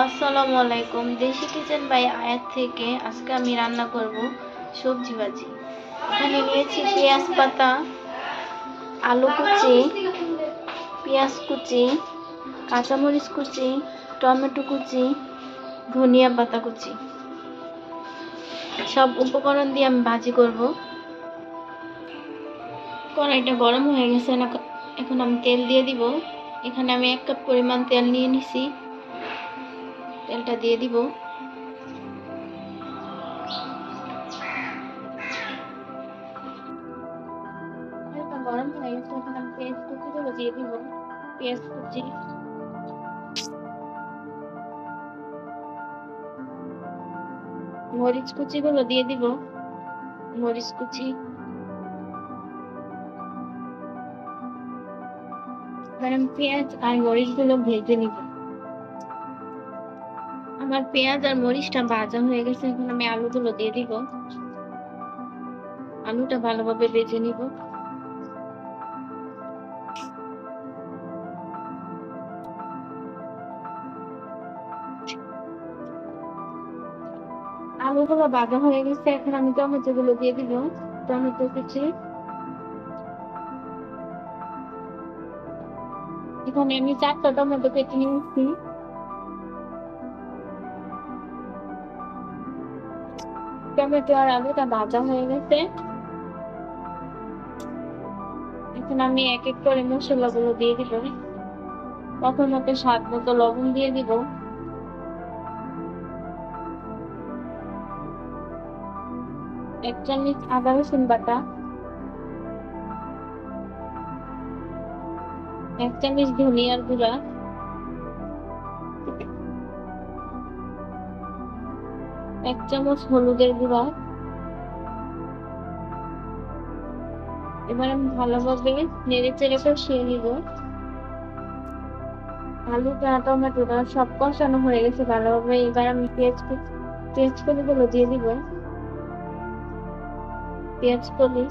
আসসালামু আলাইকুম। দেশি কিচেন বাই আয়াত থেকে আজকে আমি রান্না করব সবজি ভাজি। এখানে নিয়েছি পেঁয়াজ পাতা, আলু কুচি, পেঁয়াজ কুচি, কাঁচামরিচ কুচি, টমেটো কুচি, ধনিয়া পাতা কুচি। সব উপকরণ দিয়ে আমি ভাজি করব। কড়াইটা গরম হয়ে গেছে, এখন আমি তেল দিয়ে দিব। এখানে আমি 1 কাপ পরিমাণ তেল নিয়ে নিছি। তেলটা দিয়ে দিব। তেলটা গরম হয়ে গেছে, এখন আমি পেঁয়াজ কুচিগুলো দিয়ে দিব। পেঁয়াজ কুচি, মরিচ কুচিগুলো দিয়ে দিব। মরিচ কুচি, এবার আমি পেঁয়াজ আর মরিচগুলো ভেজে নিব। আমার পেঁয়াজ আর মরিচটা ভাজা হয়ে গেছে, এখন আমি আলুগুলো দিয়ে দিব। আলুটা ভালোভাবে ভেজে নিব। আলুগুলো ভাজা হয়ে গেছে, এখন আমি টমেটো গুলো দিয়ে দিব। টমেটো কুচি, এখানে আমি 4টা টমেটো কেটে নিয়েছি। টমেটো আর আলুটা ভাজা হয়ে গেছে, এখন আমি এক এক করে মশলাগুলো দিয়ে দিব। প্রথমত স্বাদ মতো লবণ দিয়ে দিব। 1 চামচ আদা রসুন বাটা, 1 চামচ ধনিয়ার গুঁড়া, 1 চামচ হলুদের গুঁড়া। এবার আমি ভালোভাবে নেড়ে চেড়ে কষিয়ে নিব। আলুটা টমেটোটা সব কষানো হয়ে গেছে ভালোভাবে। এবার আমি পেঁয়াজ কলিগুলো দিয়ে দিব। পেঁয়াজ কলি,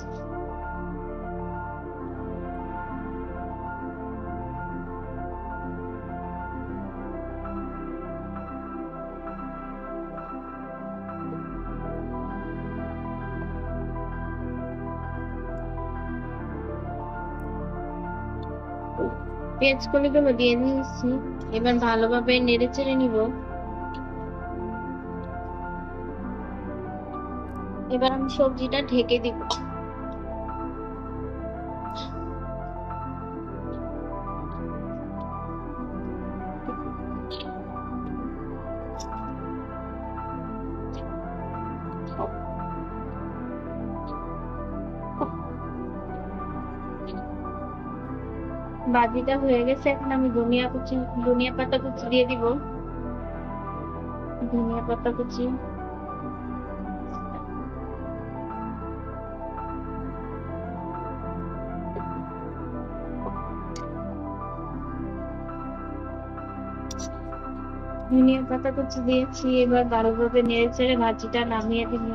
পেঁয়াজ কলিগুলো দিয়ে দিয়েছি। এবার ভালোভাবে নেড়ে চেড়ে নিব। এবার আমি সবজিটা ঢেকে দিব। ভাজিটা হয়ে গেছে, এখন আমি ধনিয়া পাতা কুচি দিয়ে দিব। ধনিয়া পাতা কুচি, ধনিয়া পাতা কুচি দিয়েছি। এবার ভালোভাবে নেড়ে চেড়ে ভাজিটা নামিয়ে দিব।